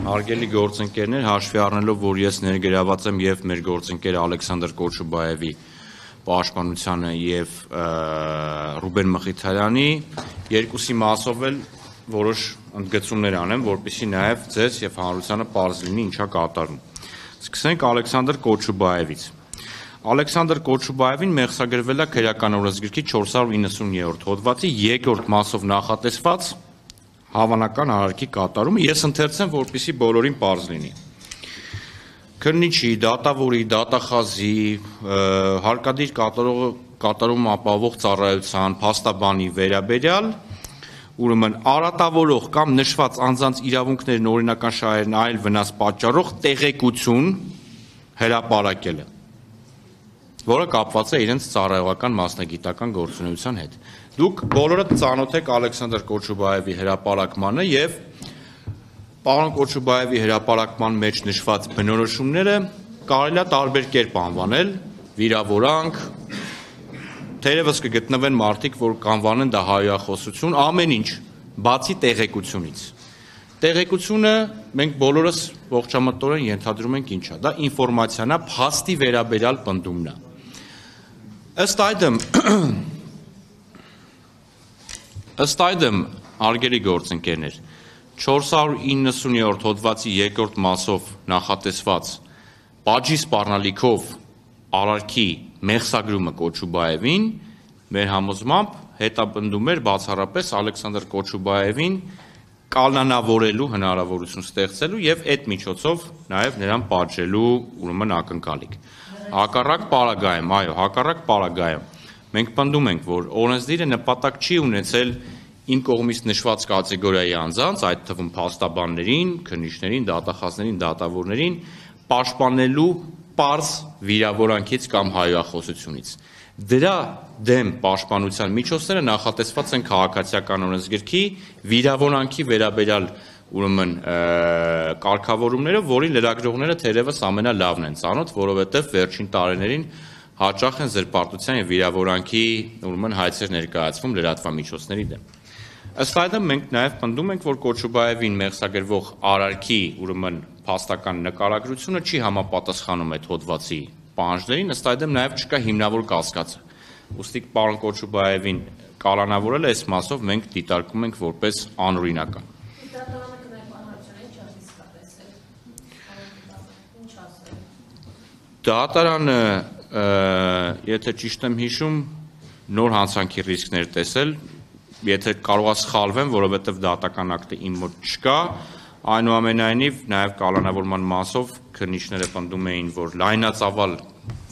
Հարգելի գործընկերներ, հաշվի առնելով, որ ես ներգրաված եմ եւ մեր գործընկեր Ալեքսանդր Կոչուբաևի պաշտպանությանը եւ Ռուբեն Մխիթարյանի երկուսի մասով էլ որոշ ընդգծումներ անեմ, որպեսզի նաեւ ձեզ եւ հանրությանը պարզ լինի ինչա կատարում։ Սկսենք Ալեքսանդր Կոչուբաևից։ Ալեքսանդր Կոչուբաևին մեղսագրվել է քրեական օրենսգրքի 490-րդ հոդվածի 2-րդ մասով նախատեսված հավանական արարքի կատարումը, ես ընթերցեմ, որպեսզի բոլորին պարզ լինի։ Քննիչի, դատավորի, դատախազի, հարկադիր կատարում ապահովող ծառայության, փաստաբանի վերաբերյալ, ուրեմն արատավորող կամ նշված անձանց իրավունքներն օրինական շահերն այլ վնաս պատճառող տեղեկություն հրապարակելը, որը կապված է իրենց ծառայողական մասնագիտական գործունեության հետ։ Դուք բոլորը ծանոթ եք Ալեքսանդր Կոչուբաևի հրապարակմանը եւ պարոն Կոչուբաևի հրապարակման մեջ նշված բնորոշումները կարելի է տարբեր կերպ անվանել, վիրավորանք, թերևս կգտնվեն մարդիկ, որ կանվանեն դա հայրախոսություն, ամեն ինչ, բացի տեղեկությունից։ Տեղեկությունը մենք բոլորս ողջամտորեն ենթադրում ենք ինչ է, դա ինֆորմացիան է, փաստի վերաբերյալ պնդումն է։ Ըստ այդմ, հարգելի գործընկերներ, 490-րդ հոդվածի 2-րդ մասով նախատեսված պատժի սպառնալիքով արարքի մեղսագրումը Կոչուբաևին մեր համոզմամբ հետապնդում էր բացառապես Ալեքսանդր Կոչուբաևին կալանավորելու հնարավորություն ստեղծելու եւ այդ միջոցով նաեւ նրան պատժելու ուրեմն ակնկալիք։ Հակառակ պարագայում, այո, հակառակ պարագայում մենք պնդում ենք, որ օրենսդիրը նպատակ չի ունեցել իմ կողմից նշված կատեգորիայի անձանց, այդ թվում փաստաբաններին, քննիչներին, դատախազներին, դատավորներին պաշտպանելու պարզ վիրավորանքից կամ հայրախոսությունից։ Դրա դեմ պաշտպանության միջոցները նախատեսված են քաղաքացիական օրենսգրքի վիրավորանքի վերաբերյալ ուրեմն կարգավորումները, որի լրագրողները թերևս ամենալավն են ծանոթ, որովհետև վերջին տարիներին հաճախ են զրպարտության եւ վիրավորանքի ուրեմն հայցեր ներկայացվում լրատվամիջոցների դեմ։ Ըստ այդմ մենք նաեւ պնդում ենք, որ Կոչուբաևին մեղսագրվող արարքի ուրեմն փաստական նկարագրությունը չի համապատասխանում այդ հոդվածի պահանջներին, ըստ այդմ նաեւ չկա հիմնավոր կասկածը։ Ուստի պարոն Կոչուբաևին կալանավորել այս մասով մենք դիտարկում ենք որպես անօրինական։ Դատարանը, եթե ճիշտ եմ հիշում, նոր հանցանքի ռիսկներ տեսել, եթե կարող է սխալվեմ, որովհետև դատական ակտը իմ մոտ չկա, այնուամենայնիվ նաև կալանավորման մասով քննիչները պնդում էին, որ լայնածավալ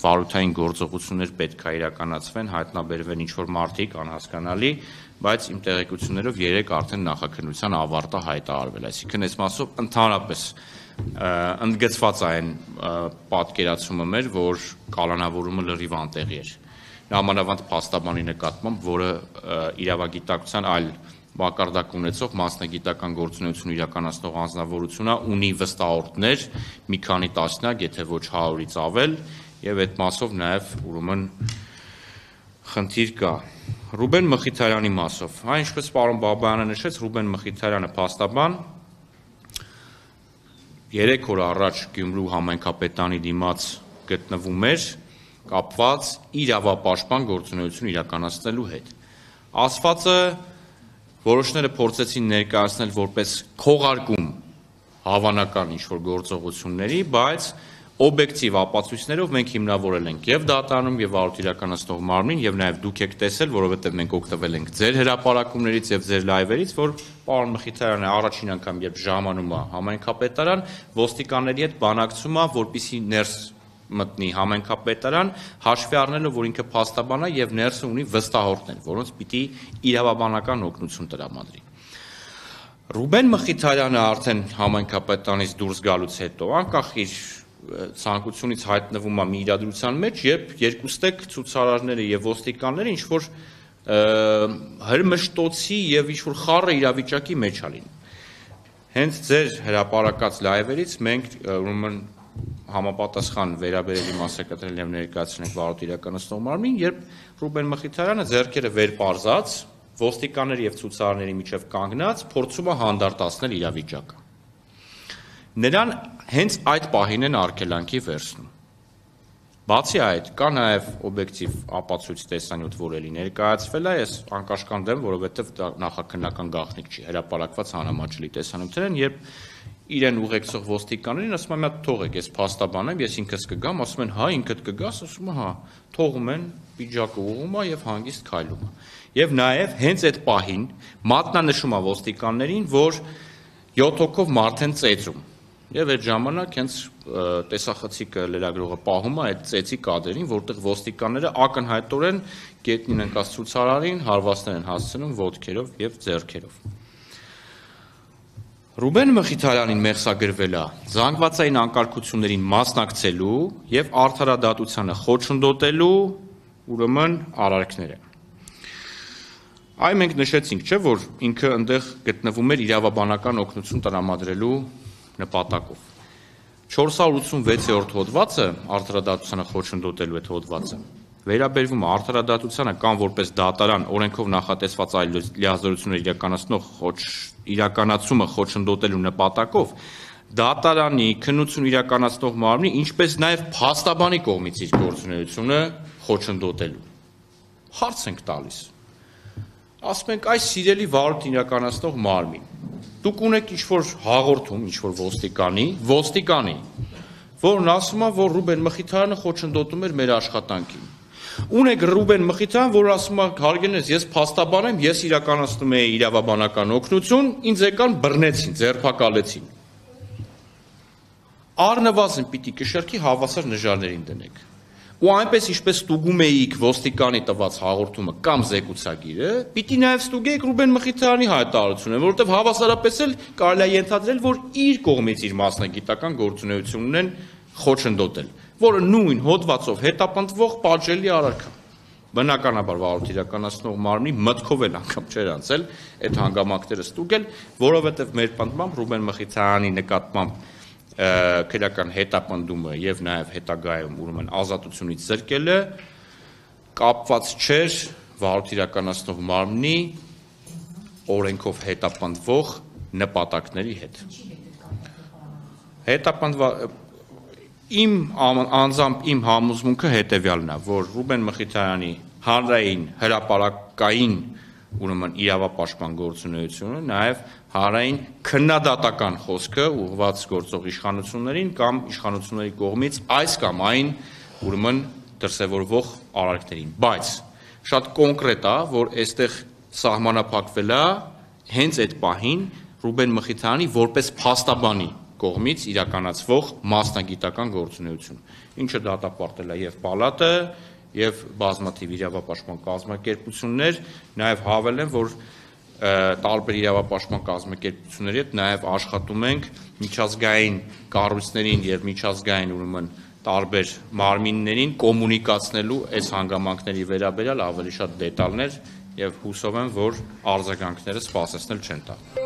վարութային գործողություններ պետք է իրականացվեն, հայտնաբերվեն ինչ-որ մարդիկ անհասկանալի, բայց իմ տեղեկություններով 3 արդեն նախաքննության ավարտը հայտարարվել, այսինքն այս մասով ընդհանրապես ընդգծված այն պատկերացումը մեր, որ կալանավորումը լրիվ անտեղի էր։ Նամանավանդ փաստաբանի նկատմամբ, որը իրավագիտակցության այլ մակարդակ ունեցող մասնագիտական գործունեություն իրականացնող անձնավորությունը ունի վստահորդներ, մի քանի տասնյակ, եթե ոչ 100-ից ավել, եւ այդ մասով նաեւ ուրեմն խնդիր կա։ Ռուբեն Մխիթարյանի մասով, ինչպես պարոն Բաբայանը նշեց, Ռուբեն Մխիթարյանը փաստաբան 3 օր առաջ Գյումրու համայնքապետանի դիմաց գտնվում էր կապված իրավապաշտպան գործունեություն իրականացնելու հետ։ Ասվածը որոշները փորձեցին ներկայացնել որպես քողարկում հավանական ինչ-որ գործողությունների, բայց օբյեկտիվ ապացույցներով մենք հիմնավորել ենք եւ դատարանում եւ վարույթ իրականացնող մարմնին եւ նաեւ դուք եք տեսել, որովհետեւ մենք օգտվել ենք ձեր հրապարակումներից եւ ձեր լայվերից, որ պարոն Մխիթարյանը առաջին անգամ երբ ժամանում է համայնքապետարան, ոստիկանների հետ բանակցում է, որպեսզի ներս մտնի համայնքապետարան, հաշվի առնելով, որ ինքը փաստաբան է եւ ներսը ունի վստահորդներ, որոնց պիտի իրավաբանական օգնություն տրամադրի։ Ռուբեն Մխիթարյանը արդեն համայնքապետանից դուրս գալուց հետո, անկախ իր ցանկությունից հայտնվում է մի իրադրության մեջ, երբ երկուստեք ցուցարարները եւ ոստիկանները ինչ որ հրմշտոցի եւ ինչ որ խառը իրավիճակի մեջ ալին։ Հենց ձեր հրապարակած լայվերից մենք ուրեմն համապատասխան վերաբերելի մասնակցել եւ ներկայացնենք վարույթ իրականացնող մարմնին, երբ Ռուբեն Մխիթարյանը ձեռքերը վեր պարզած, ոստիկանների եւ ցուցարարների միջև կանգնած, փորձում է հանդարտացնել իրավիճակը։ նրան հենց այդ պահին են արգելանքի վերցնում։ Բացի այդ, կա նաև օբյեկտիվ ապացույց տեսանյութ, որ էլի ներկայացվել է, ես անկաշկանդ եմ, որովհետև դա նախաքննական գաղտնիք չի, հրապարակված հանրամատչելի տեսանյութեր են, երբ իրեն ուղեկցող ոստիկաններին ասում եմ, թողեք, ես փաստաբան եմ, ես ինքս կգամ, ասում են, հա, ինքդ կգաս, ասում եմ, հա, թողում են, պիջակը ուղղում է եւ հանգիստ քայլում է։ Եվ նաև հենց այդ պահին մատնանշում է ոստիկաններին, որ 7 հոգով մարդ են ծեծում։ Եվ այդ ժամանակ հենց տեսախցիկը լրագրողը պահում է այդ ծեծի կադրին, որտեղ ոստիկանները ակնհայտորեն գետնին ընկած ցուցարարին հարվածներ են հասցնում ոտքերով եւ ձեռքերով։ Ռուբեն Մխիթարյանին մեղսագրվել է զանգվածային անկարգություններին մասնակցելու եւ արդարադատությանը խոչընդոտելու ուրեմն արարքները։ Այ մենք նշեցինք, չէ՞, որ ինքը այնտեղ գտնվում էր իրավաբանական օգնություն տրամադրելու նպատակով։ 486-րդ հոդվածը արդարադատությանը խոչընդոտելու այդ հոդվածը վերաբերվում է արդարադատությանը կամ որպես դատարան օրենքով նախատեսված այլ լիազորություններ իրականացումը խոչընդոտելու նպատակով դատարանի քննություն իրականացնող մարմնի, ինչպես նաև փաստաբանի կողմից իր գործունեությունը խոչընդոտելու։ Հարց ենք տալիս։ Ասում ենք, այս սիրելի վարույթ իրականացնող մարմին, դուք ունեք ինչ-որ հաղորդում, ինչ-որ ոստիկանի, որն ասում է, որ Ռուբեն Մխիթարյանը խոչընդոտում էր մեր աշխատանքին։ Ունեք Ռուբեն Մխիթարյան, որ ասում է, հարգելիներս, ես փաստաբան եմ, ես իրականացնում եմ իրավաբանական օգնություն, ինձ եկան բռնեցին, ձերբակալեցին։ Առնվազն պիտի կշեռքի հավասար նժարներին դնեք։ Ու այնպես ինչպես ստուգում էիք ոստիկանի տված հաղորդումը կամ զեկուցագիրը, պիտի նաև ստուգեիք Ռուբեն Մխիթարյանի հայտարարությունը, որովհետև հավասարապես էլ կարելի է ենթադրել, որ իր կողմից իր մասնագիտական գործունեությունն են խոչընդոտել, որը նույն հոդվածով հետապնդվող պատժելի արարք է։ Բնականաբար վարույթ իրականացնող մարմնի մտքով էլ անգամ չէր անցել այդ հանգամանքները ստուգել, որովհետև մեր պնդմամբ Ռուբեն Մխիթարյանի նկատմամբ քրեական հետապնդումը եւ նաեւ հետագայում ուրեմն ազատությունից զրկելը կապված չէր վարույթ իրականացնող մարմնի օրենքով հետապնդվող նպատակների հետ։ Իմ անձամբ իմ համոզմունքը հետեւյալն է, որ Ռուբեն Մխիթարյանի հանրային հրապարակային ուրեմն իրավապաշտպան գործունեությունը նաև հանրային քննադատական խոսքը ուղղված գործող իշխանություններին կամ իշխանությունների կողմից այս կամ այն ուրեմն դրսևորվող արարքներին, բայց շատ կոնկրետ է, որ այստեղ սահմանափակվել է հենց այդ պահին Ռուբեն Մխիթարյանի որպես փաստաբանի կողմից իրականացվող մասնագիտական գործունեություն, ինչը դատապարտել է եւ պալատը եւ բազմաթիվ իրավապաշտպան կազմակերպություններ, նաեւ հավելեմ, որ տարբեր իրավապաշտպան կազմակերպությունների հետ նաեւ աշխատում ենք միջազգային կառույցներին եւ միջազգային ուրեմն տարբեր մարմիններին կոմունիկացնելու այս հանգամանքների վերաբերյալ ավելի շատ դետալներ եւ հուսով եմ, որ արձագանքները սպասեցնել չեն տա։